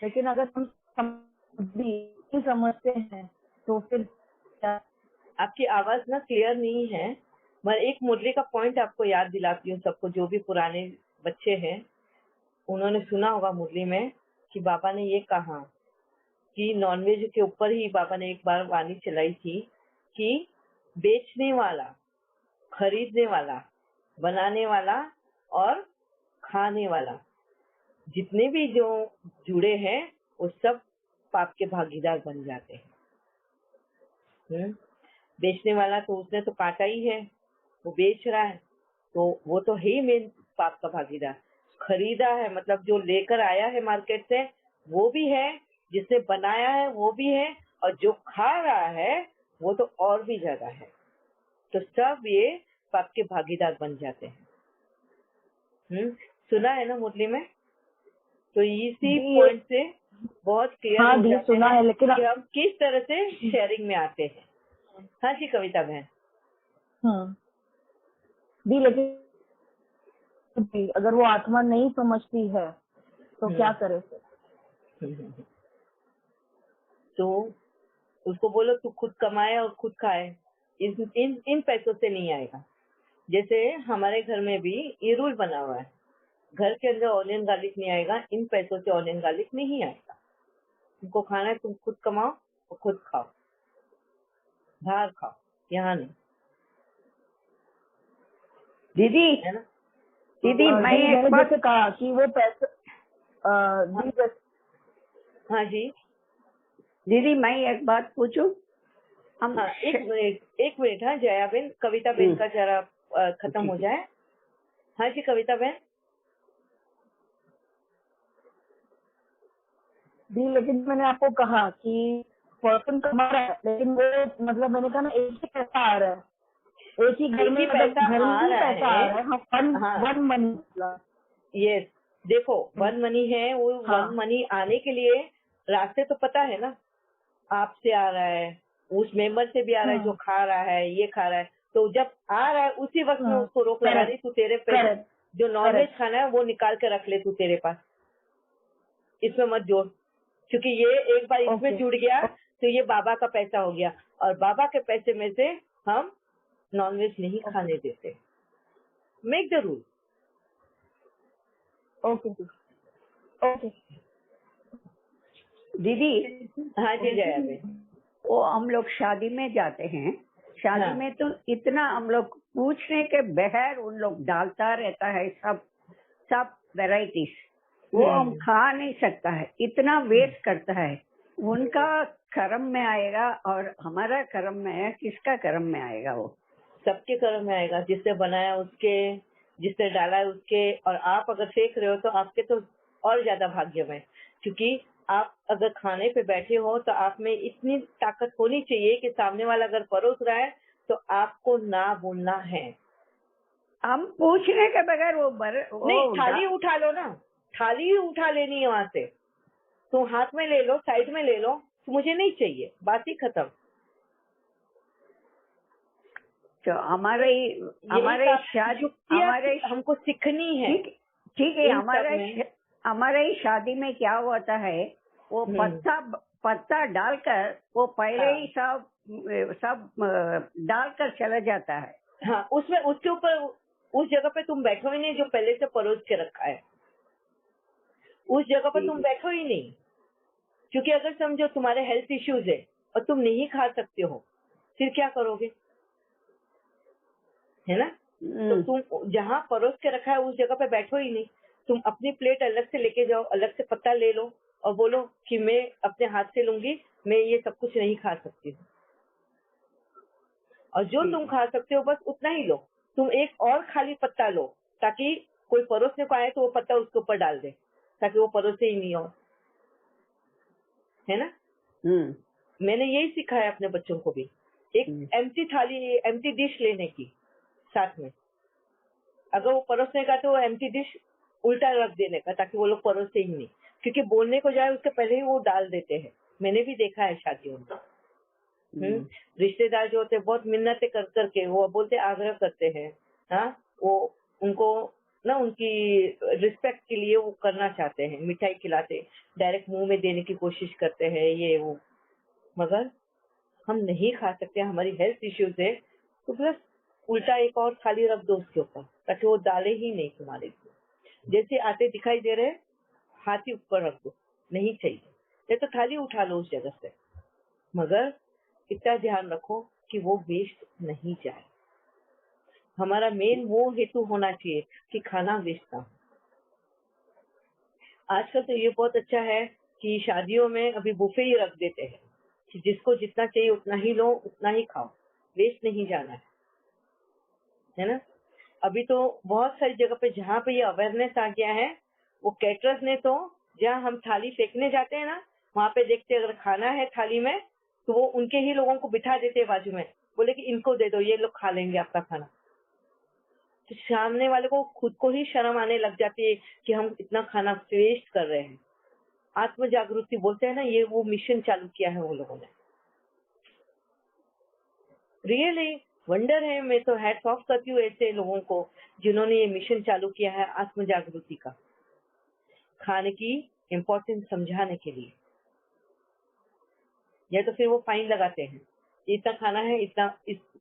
लेकिन अगर हम नहीं समझते हैं तो फिर क्या? आपकी आवाज ना क्लियर नहीं है। मैं एक मुरली का पॉइंट आपको याद दिलाती हूँ, सबको जो भी पुराने बच्चे हैं उन्होंने सुना होगा मुरली में कि बाबा ने ये कहा कि नॉनवेज के ऊपर ही बाबा ने एक बार वाणी चलाई थी कि बेचने वाला, खरीदने वाला, बनाने वाला और खाने वाला, जितने भी जो जुड़े हैं वो सब पाप के भागीदार बन जाते हैं। बेचने वाला तो उसने तो काटा ही है, वो बेच रहा है तो वो तो है ही मेन पाप का भागीदार। खरीदा है मतलब जो लेकर आया है मार्केट से वो भी है, जिसने बनाया है वो भी है, और जो खा रहा है वो तो और भी ज्यादा है। तो सब ये पाप के भागीदार बन जाते हैं। सुना है ना मुरली में? तो इसी पॉइंट से बहुत क्लियर हो जाता सुना है, लेकिन कि हम किस तरह से शेयरिंग में आते हैं। हाँ जी कविता बहन। दी, लेकिन अगर वो आत्मा नहीं समझती है तो क्या करे फिर? तो उसको बोलो तू खुद कमाए और खुद खाए, इन पैसों से नहीं आएगा। जैसे हमारे घर में भी ये रूल बना हुआ है, घर के अंदर ऑनियन गार्लिक नहीं आएगा, इन पैसों से ऑनियन गार्लिक नहीं आएगा। तुमको खाना है तुम खुद कमाओ और खुद खाओ, बाहर खाओ, यहाँ नहीं। दीदी है ना? दीदी मैं एक बात जैसे कहा कि वो पैसे हाँ जी दीदी मैं एक बात पूछूं? हम हाँ एक मिनट। हाँ जया बहन, कविता बहन का जरा खत्म हो जाए। हाँ जी कविता बहन। जी, लेकिन मैंने आपको कहा कि पर्सन कमा रहा है, लेकिन वो मतलब मैंने कहा ना एक ही पैसा आ रहा है, एक ही घर में पैसा घर में ही पैसा आ रहा है। हाँ वन मनी। यस, देखो वन मनी है वो। वन मनी आने के लिए रास्ते तो पता है ना, आपसे आ रहा है, उस मेंबर से भी आ रहा है, जो खा रहा है ये खा रहा है, तो जब आ रहा है उसी वक्त में उसको रोक लगा दी, तू तेरे पैसे जो नॉनवेज खाना है वो निकाल के रख ले तू तेरे पास, इसमें मत जोड़, क्योंकि ये एक बार इसमें जुड़ गया तो ये बाबा का पैसा हो गया, और बाबा के पैसे में से हम नॉनवेज नहीं खाने देते। Make the rule. ओके दीदी। हाँ जी जया बहन। वो हम लोग शादी में जाते हैं, शादी में तो इतना हम लोग पूछने के बगैर उन लोग डालता रहता है सब वेराइटीज, वो हम खा नहीं सकता है, इतना वेस्ट करता है। उनका कर्म में आएगा और हमारा कर्म में है, किसका कर्म में आएगा? वो सबके कर्म में आएगा, जिसने बनाया उसके, जिसने डाला है उसके। और आप अगर फेंक रहे हो तो आपके तो और ज्यादा भाग्यमय, क्योंकि आप अगर खाने पे बैठे हो तो आप में इतनी ताकत होनी चाहिए कि सामने वाला अगर परोस रहा है तो आपको ना बोलना है। हम पूछने के बगैर वो नहीं, थाली उठा लो ना, थाली ही उठा लेनी है वहां से, तो हाथ में ले लो, साइड में ले लो, तो मुझे नहीं चाहिए, बात ही खत्म। तो हमारे हमको सीखनी है। ठीक है। हमारे शादी में क्या होता है, वो पत्ता डालकर वो पहले ही सब डालकर चला जाता है। हाँ, उसमें उसके ऊपर उस जगह पे तुम बैठो ही नहीं जो पहले से परोस के रखा है, उस जगह पर तुम बैठो ही नहीं, क्योंकि अगर समझो तुम्हारे हेल्थ इश्यूज है और तुम नहीं खा सकते हो, फिर क्या करोगे? है ना? तो तुम जहाँ परोस के रखा है उस जगह पे बैठो ही नहीं, तुम अपनी प्लेट अलग से लेके जाओ, अलग से पत्ता ले लो और बोलो कि मैं अपने हाथ से लूंगी, मैं ये सब कुछ नहीं खा सकती हूँ, और जो तुम खा सकते हो बस उतना ही लो। तुम एक और खाली पत्ता लो ताकि कोई परोसने को आए तो वो पत्ता उसके ऊपर डाल दे, ताकि वो परोसे ही नहीं हो। है ना? मैंने यही सिखाया अपने बच्चों को भी, एक एम्प्टी थाली, एम्प्टी डिश लेने की, साथ में अगर वो परोसने का तो वो एम्प्टी डिश उल्टा रख देने का, ताकि वो लोग परोसे ही नहीं, क्योंकि बोलने को जाए उसके पहले ही वो डाल देते हैं। मैंने भी देखा है शादियों में। रिश्तेदार जो होते हैं बहुत मिन्नतें कर करके वो बोलते, आग्रह करते हैं, हाँ वो उनको ना उनकी रिस्पेक्ट के लिए वो करना चाहते हैं, मिठाई खिलाते, डायरेक्ट मुंह में देने की कोशिश करते हैं ये वो, मगर हम नहीं खा सकते, हमारी हेल्थ इश्यूज है, तो बस उल्टा एक और थाली रख दो उसके ऊपर ताकि वो डाले ही नहीं तुम्हारे को। जैसे आते दिखाई दे रहे हाथ ही ऊपर रख दो, नहीं चाहिए, या तो थाली उठा लो उस जगह से, मगर इतना ध्यान रखो कि वो वेस्ट नहीं जाए। हमारा मेन वो हेतु होना चाहिए कि खाना वेस्ट ना हो। आजकल तो ये बहुत अच्छा है कि शादियों में अभी बुफे ही रख देते हैं कि जिसको जितना चाहिए उतना ही लो, उतना ही खाओ, वेस्ट नहीं जाना है ना। अभी तो बहुत सारी जगह पे जहाँ पे ये अवेयरनेस आ गया है, वो कैटरर्स ने तो जहाँ हम थाली फेंकने जाते हैं ना, वहाँ पे देखते अगर खाना है थाली में तो वो उनके ही लोगों को बिठा देते हैं बाजू में, बोले कि इनको दे दो, ये लोग खा लेंगे आपका खाना। तो सामने वाले को खुद को ही शर्म आने लग जाती है कि हम इतना खाना वेस्ट कर रहे हैं। आत्म जागृति बोलते हैं ना, ये वो मिशन चालू किया है वो लोगों ने। रियली वंडर है, मैं तो हैट्स ऑफ करती हूँ ऐसे लोगों को जिन्होंने ये मिशन चालू किया है आत्म जागृति का, खाने की इम्पोर्टेंस समझाने के लिए। या तो फिर वो फाइन लगाते हैं, इतना खाना है,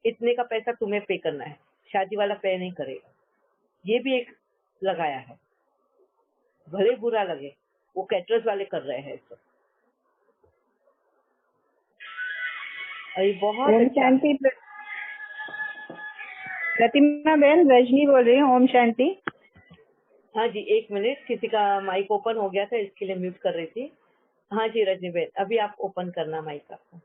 इतने का पैसा तुम्हें पे करना है, शादी वाला पे नहीं करेगा। ये भी एक लगाया है, भले बुरा लगे, वो कैटरर्स वाले कर रहे हैं इसको। अरे बहुत ओम अच्छा शांति। प्रतिमा बहन, रजनी बोल रही हूँ। ओम शांति। हाँ जी, एक मिनट, किसी का माइक ओपन हो गया था इसके लिए म्यूट कर रही थी। हाँ जी रजनी बहन, अभी आप ओपन करना माइक आपका।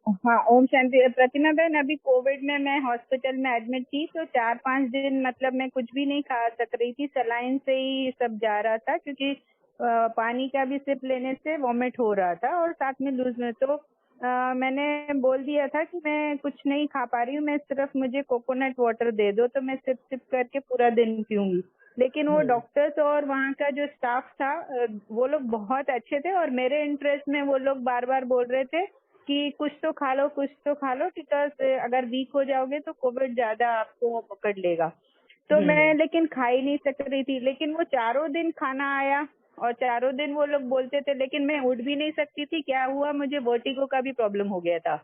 हाँ, ओम शांति। प्रतिमा बहन, अभी कोविड में मैं हॉस्पिटल में एडमिट थी, तो 4-5 दिन मतलब मैं कुछ भी नहीं खा सक रही थी, सलाइन से ही सब जा रहा था, क्योंकि पानी का भी सिप लेने से वॉमिट हो रहा था और साथ में लूज में। तो मैंने बोल दिया था कि मैं कुछ नहीं खा पा रही हूँ, मैं सिर्फ मुझे कोकोनट वाटर दे दो तो मैं सिप सिप करके पूरा दिन पीऊंगी। लेकिन वो डॉक्टर्स और वहाँ का जो स्टाफ था वो लोग बहुत अच्छे थे, और मेरे इंटरेस्ट में वो लोग बार बार बोल रहे थे कि कुछ तो खा लो, कुछ तो खा लो, बिकॉज अगर वीक हो जाओगे तो कोविड ज्यादा आपको पकड़ लेगा। तो मैं लेकिन खा ही नहीं सक रही थी। लेकिन वो 4 दिन खाना आया और 4 दिन वो लोग बोलते थे, लेकिन मैं उठ भी नहीं सकती थी। क्या हुआ, मुझे वर्टिगो का भी प्रॉब्लम हो गया था,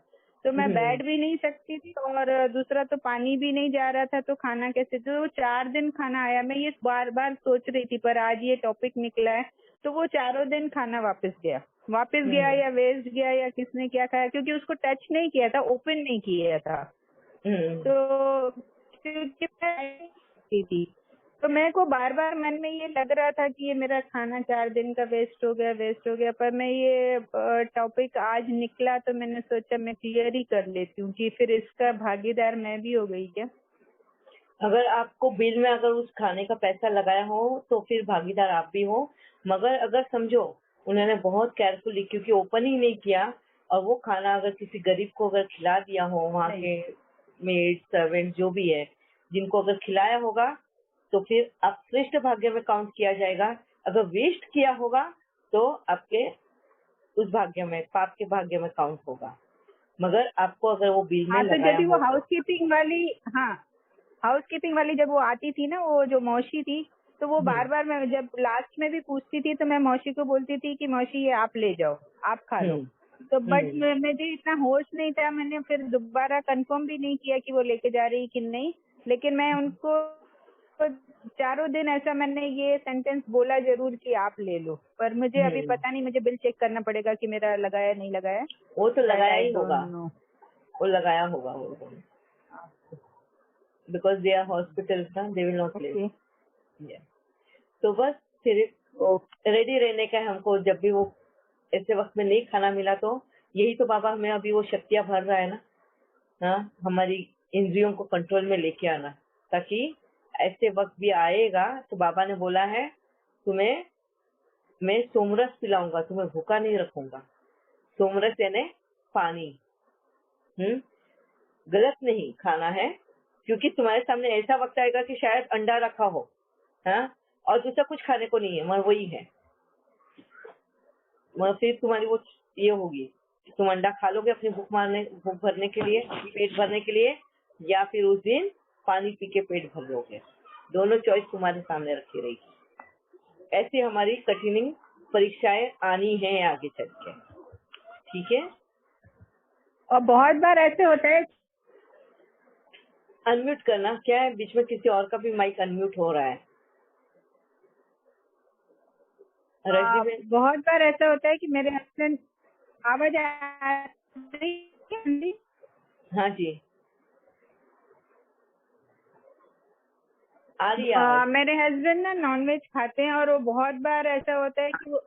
तो मैं बैठ भी नहीं सकती थी, और दूसरा तो पानी भी नहीं जा रहा था, तो खाना कैसे। तो वो 4 दिन खाना आया। मैं ये बार बार सोच रही थी, पर आज ये टॉपिक निकला है, तो वो 4 दिन खाना वापस गया या वेस्ट गया या किसने क्या खाया, क्योंकि उसको टच नहीं किया था, ओपन नहीं किया था। तो क्योंकि मैं थी, तो मेरे को बार बार मन में ये लग रहा था कि ये मेरा खाना 4 दिन का वेस्ट हो गया। पर मैं ये टॉपिक आज निकला तो मैंने सोचा मैं क्लियर ही कर लेती हूँ कि फिर इसका भागीदार मैं भी हो गई क्या। अगर आपको बिल में अगर उस खाने का पैसा लगाया हो तो फिर भागीदार आप भी हो, मगर अगर समझो उन्होंने बहुत केयरफुली, क्योंकि ओपन ही नहीं किया, और वो खाना अगर किसी गरीब को अगर खिला दिया हो, वहाँ के मेड सर्वेंट जो भी है जिनको अगर खिलाया होगा, तो फिर आप श्रेष्ठ भाग्य में काउंट किया जाएगा। अगर वेस्ट किया होगा तो आपके उस भाग्य में, पाप के भाग्य में काउंट होगा। मगर आपको अगर वो बिल में तो लगाया जब वो हाउसकीपिंग वाली जब वो आती थी ना, वो जो मौसी थी, तो वो बार बार मैं जब लास्ट में भी पूछती थी तो मैं मौसी को बोलती थी कि मौसी ये आप ले जाओ, आप खा लो। तो बट मुझे इतना होश नहीं था, मैंने फिर दोबारा कंफर्म भी नहीं किया कि वो लेके जा रही कि नहीं। लेकिन मैं उनको 4 दिन ऐसा मैंने ये सेंटेंस बोला जरूर कि आप ले लो, पर मुझे अभी पता नहीं, मुझे बिल चेक करना पड़ेगा कि मेरा लगाया नहीं लगाया। वो तो लगाया ही होगा, वो लगाया होगा वो, because they are hospitals ना, they will not live. तो बस फिर रेडी रहने का है हमको। जब भी वो ऐसे वक्त में नहीं खाना मिला तो यही तो बाबा हमें अभी वो शक्तियां भर रहा है ना, हमारी इंद्रियों को कंट्रोल में लेके आना, ताकि ऐसे वक्त भी आएगा तो बाबा ने बोला है तुम्हें मैं सोमरस पिलाऊंगा, तुम्हें भूखा नहीं रखूंगा। सोमरस यानी पानी। गलत नहीं खाना है, क्योंकि तुम्हारे सामने ऐसा वक्त आएगा कि शायद अंडा रखा हो, हाँ, और दूसरा कुछ खाने को नहीं है, मगर वही है। मगर फिर तुम्हारी वो ये होगी, तुम अंडा खा लोगे अपनी भूख भरने के लिए, पेट भरने के लिए, या फिर उस दिन पानी पी के पेट भर लोगे। दोनों चॉइस तुम्हारे सामने रखी रहेगी। ऐसी हमारी कठिन परीक्षाएं आनी है आगे चल के, ठीक है। और बहुत बार ऐसे होता है, अनम्यूट करना क्या है, बीच में किसी और का भी माइक अनम्यूट हो रहा है। रजनी बहन, बहुत बार ऐसा होता है कि मेरे हस्बैंड, आवाज आ रही है? हाँ जी आ रही है आवाज। मेरे हस्बैंड ना नॉनवेज खाते हैं और वो बहुत बार ऐसा होता है कि वो,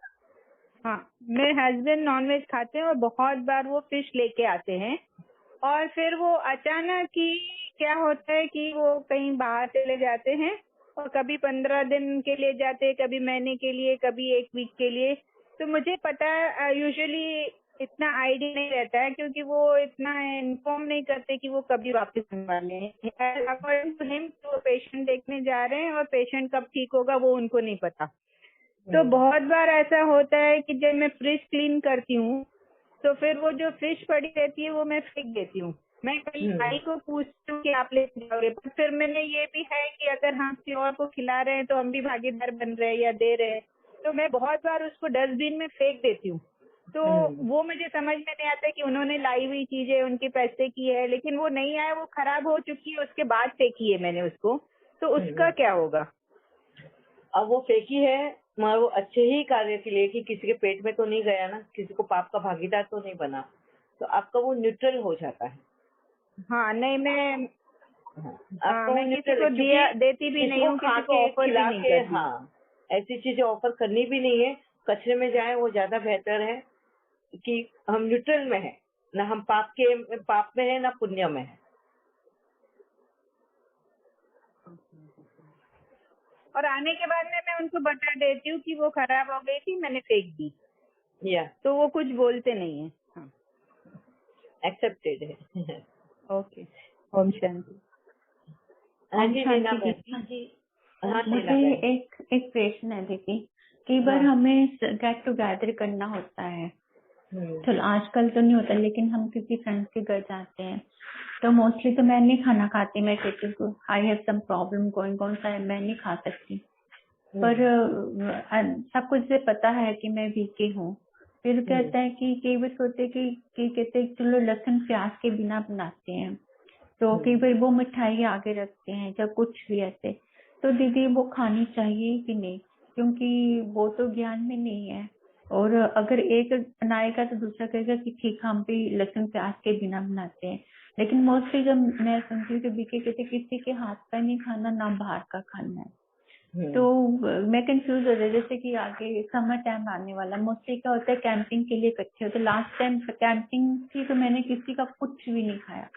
हाँ, मेरे हस्बैंड नॉनवेज खाते हैं और बहुत बार वो फिश लेके आते हैं और फिर वो अचानक ही क्या होता है कि वो कहीं बाहर चले जाते हैं और कभी 15 दिन के लिए जाते हैं, कभी महीने के लिए, कभी 1 वीक के लिए। तो मुझे पता है यूजुअली इतना आइडिया नहीं रहता है क्योंकि वो इतना इन्फॉर्म नहीं करते कि वो कभी वापस आने वाले हैं। अकॉर्डिंग टू हिम वो पेशेंट देखने जा रहे हैं और पेशेंट कब ठीक होगा वो उनको नहीं पता। तो बहुत बार ऐसा होता है कि जब मैं फ्रिज क्लीन करती हूँ तो फिर वो जो फिश पड़ी रहती है वो मैं फेंक देती हूँ। मैं कहीं भाई को पूछती हूँ कि आप ले जाओगे, पर फिर मैंने ये भी है कि अगर हम किसी और को खिला रहे हैं तो हम भी भागीदार बन रहे हैं या दे रहे हैं, तो मैं बहुत बार उसको डस्टबिन में फेंक देती हूँ। तो वो मुझे समझ में नहीं आता कि उन्होंने लाई हुई चीजें उनके पैसे की है, लेकिन वो नहीं आया, वो खराब हो चुकी है, उसके बाद फेंकी है मैंने उसको, तो उसका क्या होगा? अब वो फेंकी है मगर वो अच्छे ही कार्य के लिए कि किसी के पेट में तो नहीं गया ना, किसी को पाप का भागीदार तो नहीं बना, तो आपका वो न्यूट्रल हो जाता है। हाँ, नहीं मैं आपका वो मैं किसी न्यूट्रल को देती भी नहीं हूँ, किसी को ऑफर भी नहीं करती। हाँ, ऐसी चीजें ऑफर करनी भी नहीं है। कचरे में जाए वो ज्यादा बेहतर है कि हम न्यूट्रल में है, ना हम पाप में है ना पुण्य में है। और आने के बाद में मैं उनको बता देती हूँ कि वो खराब हो गई थी, मैंने फेंक दी, या तो वो कुछ बोलते नहीं है। हाँ, एक्सेप्टेड है। ओके, ओम शांति। हाँ ओम जी शांति नीना बहन। दीदी। हाँ नीना मुझे बहन। एक प्रश्न है दीदी। कई बार हाँ। हमें गेट टुगेदर करना होता है, हम्म, चलो आजकल तो नहीं होता, लेकिन हम किसी फ्रेंड्स के घर जाते हैं तो मोस्टली तो मैं नहीं खाना खाती। मैं कहती हूँ I have some problem going on, मैं नहीं खा सकती। पर सबको से पता है कि मैं वीके हूँ। फिर कहता है कि कई बार सोचते कि कहते हैं चलो लहसुन प्याज के बिना बनाते हैं, तो कई बार वो मिठाई आगे रखते हैं या कुछ भी ऐसे। तो दीदी वो खानी चाहिए कि नहीं, क्योंकि वो तो ज्ञान में नहीं है। और अगर एक बनाएगा तो दूसरा कहेगा कि ठीक हम भी लहसुन प्याज के बिना बनाते हैं। लेकिन मोस्टली जब मैं सुनती हूँ कि बीके कहते किसी के हाथ का नहीं खाना, ना बाहर का खाना है। तो मैं कंफ्यूज हो रही, जैसे कि आगे समर टाइम आने वाला, मोस्टली क्या होता है कैंपिंग के लिए इकट्ठे होते। लास्ट टाइम कैंपिंग थी तो मैंने किसी का कुछ भी नहीं खाया।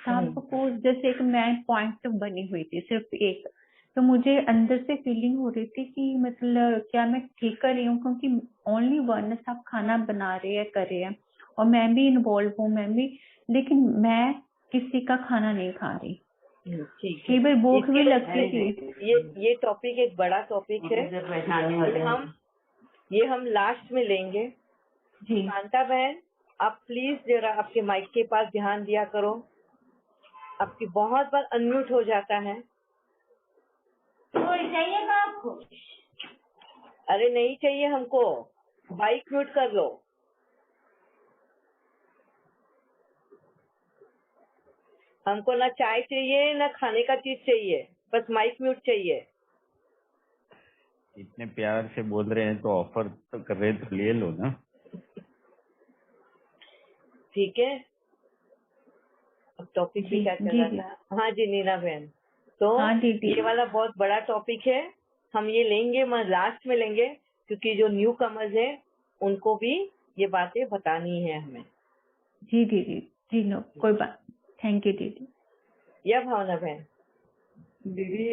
सबको जैसे एक मैं पॉइंट बनी हुई थी सिर्फ एक। तो मुझे अंदर से फीलिंग हो रही थी कि मतलब क्या मैं ठीक कर रही हूँ, क्योंकि ओनली वन सब खाना बना रहे हैं कर रहे हैं और मैं भी इन्वॉल्व हूँ, मैं भी, लेकिन मैं किसी का खाना नहीं खा रही। ठीक कई है। बार भूख भी लगती थी। ये टॉपिक एक बड़ा टॉपिक है, ये हम लास्ट में लेंगे। जी शांता बहन, आप प्लीज जरा आपके माइक के पास ध्यान दिया करो, आपकी बहुत बार अनम्यूट हो जाता है। चाहिए आपको? अरे नहीं चाहिए हमको, माइक म्यूट कर लो। हमको ना चाय चाहिए ना खाने का चीज चाहिए, बस माइक म्यूट चाहिए। इतने प्यार से बोल रहे हैं तो ऑफर तो कर रहे हैं तो ले लो ना। ठीक है, अब टॉपिक भी क्या चल रहा था? हाँ जी नीना बहन, तो हाँ दीदी। ये वाला बहुत बड़ा टॉपिक है, हम ये लेंगे मगर लास्ट में लेंगे, क्योंकि जो न्यू कमर्स है उनको भी ये बातें बतानी है हमें। जी दीदी, जी नो कोई बात। थैंक यू दीदी। या भावना बहन? दीदी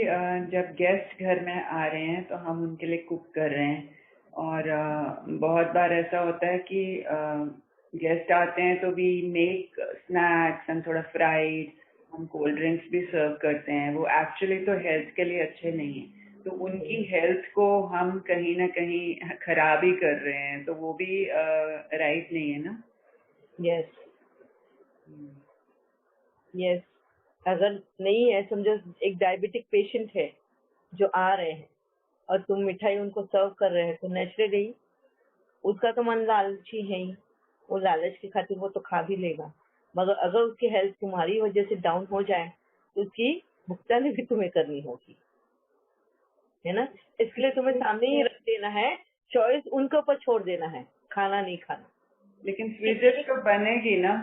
जब गेस्ट घर में आ रहे हैं तो हम उनके लिए कुक कर रहे हैं, और बहुत बार ऐसा होता है कि गेस्ट आते हैं तो वी मेक स्नैक्स एंड थोड़ा फ्राइड, हम कोल्ड ड्रिंक्स भी सर्व करते हैं। वो एक्चुअली तो हेल्थ के लिए अच्छे नहीं है, तो उनकी हेल्थ को हम कहीं ना कहीं खराब ही कर रहे हैं, तो वो भी राइट नहीं है ना। यस यस, अगर नहीं है, समझो एक डायबिटिक पेशेंट है जो आ रहे हैं और तुम मिठाई उनको सर्व कर रहे हैं, तो नेचुरली उसका तो मन लालची है ही, वो लालच की खातिर वो तो खा भी लेगा, मगर अगर उसकी हेल्थ तुम्हारी वजह से डाउन हो जाए तो उसकी भुगतानी भी तुम्हें करनी होगी, है ना। इसके लिए तुम्हें सामने ही रख देना है, चॉइस उनके ऊपर छोड़ देना है, खाना नहीं खाना। लेकिन फ्रीजर तो बनेगी ना।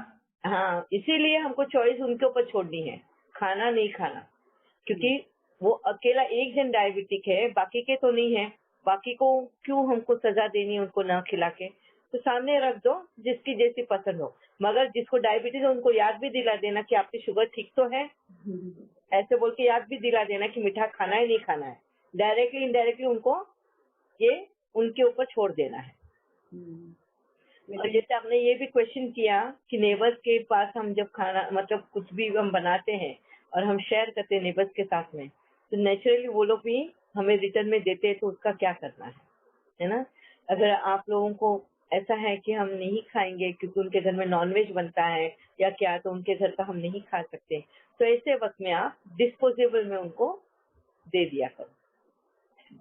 हाँ, इसीलिए हमको चॉइस उनके ऊपर छोड़नी है, खाना नहीं खाना, क्योंकि वो अकेला एक जन डायबिटिक है, बाकी के तो नहीं है, बाकी को क्यों हमको सजा देनी है उनको ना खिला के। तो सामने रख दो जिसकी जैसी पसंद हो, मगर जिसको डायबिटीज है उनको याद भी दिला देना कि आपकी शुगर ठीक तो है, ऐसे बोल के याद भी दिला देना कि मीठा खाना है नहीं खाना है। डायरेक्टली इनडायरेक्टली उनको ये उनके ऊपर छोड़ देना है। और जैसे आपने ये भी क्वेश्चन किया कि नेबर्स के पास हम जब खाना मतलब कुछ भी हम बनाते हैं और हम शेयर करते हैं नेबर्स के साथ में, तो नेचुरली वो लोग भी हमें रिटर्न में देते हैं, तो उसका क्या करना है ना। अगर आप लोगों को ऐसा है कि हम नहीं खाएंगे क्योंकि उनके घर में नॉनवेज बनता है या क्या, तो उनके घर का हम नहीं खा सकते, तो ऐसे वक्त में आप डिस्पोजेबल में उनको दे दिया करो,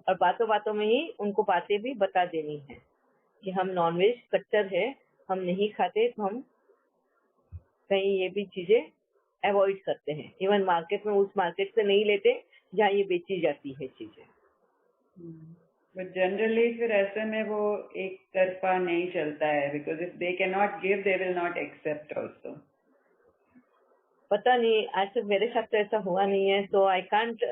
और बातों बातों में ही उनको बातें भी बता देनी है कि हम नॉनवेज कट्टर है, हम नहीं खाते, तो हम कहीं ये भी चीजें अवॉइड करते हैं, इवन मार्केट में उस मार्केट से नहीं लेते जहाँ ये बेची जाती है चीजें। बट जनरली फिर ऐसे में वो एक तरफा नहीं चलता है, because if they can not give they will not accept also. पता नहीं, आज तक मेरे साथ तो ऐसा हुआ नहीं है, तो I can't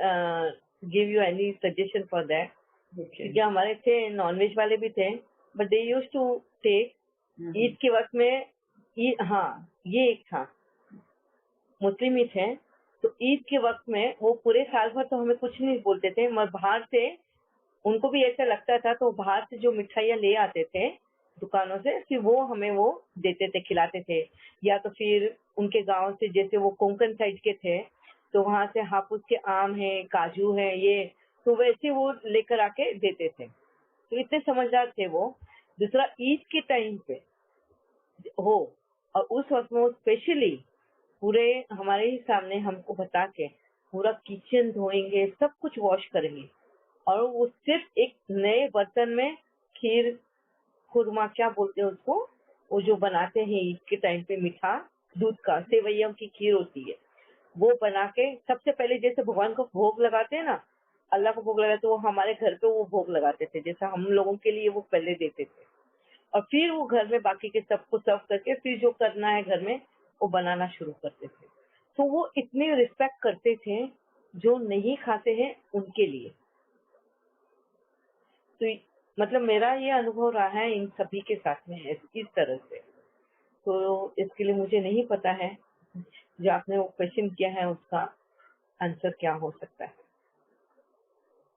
give you any suggestion for that. क्योंकि हमारे थे नॉनवेज वाले भी थे, but they use to take Eid के वक्त में। हाँ, ये एक था, मुस्लिम ही थे, तो ईद के वक्त में वो पूरे साल भर तो हमें कुछ नहीं बोलते थे, मगर बाहर से उनको भी ऐसा लगता था, तो बाहर से जो मिठाइयाँ ले आते थे दुकानों से, फिर वो हमें वो देते थे, खिलाते थे। या तो फिर उनके गांव से, जैसे वो कोंकण साइड के थे, तो वहां से हापुस के आम है, काजू है, ये तो वैसे वो लेकर आके देते थे, तो इतने समझदार थे वो। दूसरा, ईद के टाइम पे हो और उस वक्त में वो स्पेशली पूरे हमारे ही सामने हमको बता के पूरा किचन धोएंगे, सब कुछ वॉश करेंगे, और वो सिर्फ एक नए बर्तन में खीर, खुरमा क्या बोलते हैं उसको, वो जो बनाते हैं ईद के टाइम पे, मीठा दूध का सेवैयों की खीर होती है, वो बना के सबसे पहले जैसे भगवान को भोग लगाते हैं ना, अल्लाह को भोग लगाते, वो हमारे घर पे वो भोग लगाते थे, जैसा हम लोगों के लिए वो पहले देते थे, और फिर वो घर में बाकी के सबको सर्व करके फिर जो करना है घर में वो बनाना शुरू करते थे। तो वो इतने रिस्पेक्ट करते थे जो नहीं खाते हैं उनके लिए। तो मतलब मेरा ये अनुभव रहा है इन सभी के साथ में इस तरह से। तो इसके लिए मुझे नहीं पता है जो आपने वो क्वेश्चन किया है उसका आंसर क्या हो सकता है।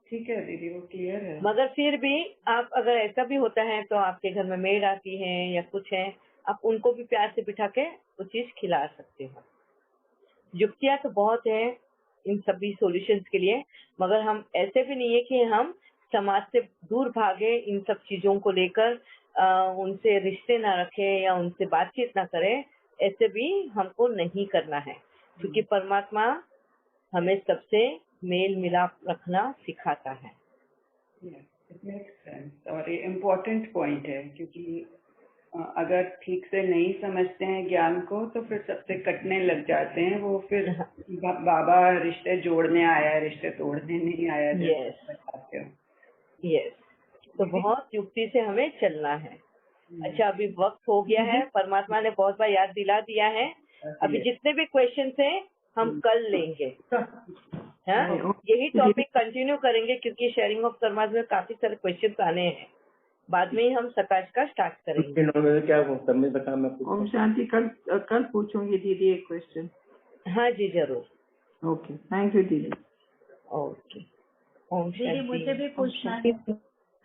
ठीक है दीदी, वो क्लियर है। मगर फिर भी आप अगर ऐसा भी होता है तो आपके घर में मेड आती है या कुछ है, आप उनको भी प्यार से बिठा के वो चीज खिला सकते हो। युक्तियां तो बहुत है इन सभी सॉल्यूशंस के लिए, मगर हम ऐसे भी नहीं है कि हम समाज से दूर भागे इन सब चीजों को लेकर, उनसे रिश्ते ना रखें या उनसे बातचीत ना करें, ऐसे भी हमको नहीं करना है, क्योंकि परमात्मा हमें सबसे मेल मिलाप रखना सिखाता है। इट मेक्स सेंस, और ये इम्पोर्टेंट पॉइंट है, क्योंकि अगर ठीक से नहीं समझते हैं ज्ञान को तो फिर सबसे कटने लग जाते हैं। वो फिर बाबा रिश्ते जोड़ने आया, रिश्ते तोड़ने नहीं आया। यस बताते हो। यस, तो बहुत युक्ति से हमें चलना है। अच्छा, अभी वक्त हो गया है, परमात्मा ने बहुत बार याद दिला दिया है। अभी जितने भी क्वेश्चंस हैं हम कल लेंगे, हाँ, यही टॉपिक कंटिन्यू करेंगे, क्योंकि शेयरिंग ऑफ कर्मास में काफी सारे क्वेश्चंस आने हैं। बाद में ही हम 27 का स्टार्ट करेंगे। क्या बता, मैं ओम शांति कल पूछूंगी दीदी एक क्वेश्चन। हाँ जी, जरूर। ओके, थैंक यू दीदी। ओके, ओम शांति। मुझे भी पूछना है।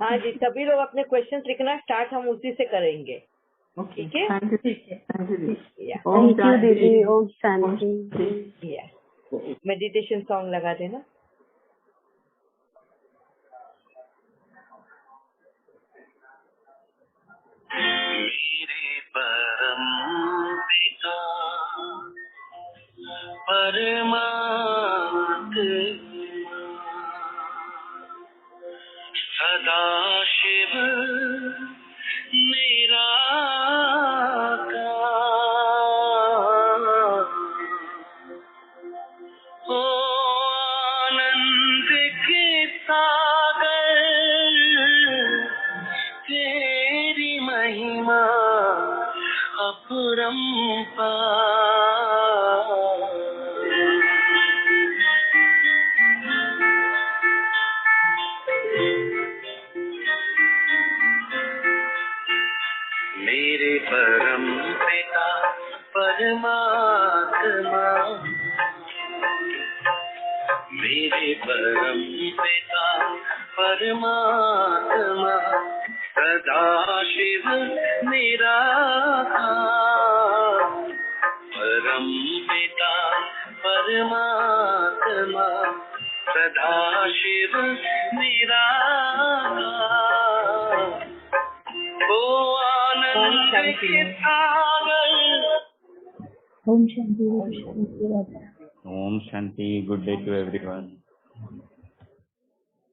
हाँ जी, सभी लोग अपने क्वेश्चन लिखना स्टार्ट, हम उसी से करेंगे। ठीक है, थैंक यू दीदी। थैंक यू दीदी। ओम शांति। मेडिटेशन सॉन्ग लगा देना। मेरे परम पिता परमात्मा मेरे परम पिता परमात्मा, मेरे परम पिता परमात्मा, सदा शिव निराकार। परम पिता परमात्मा, सदा शिव निराकार। ओ आनंद के सागर। Om Shanti. Om Shanti. Good day to everyone.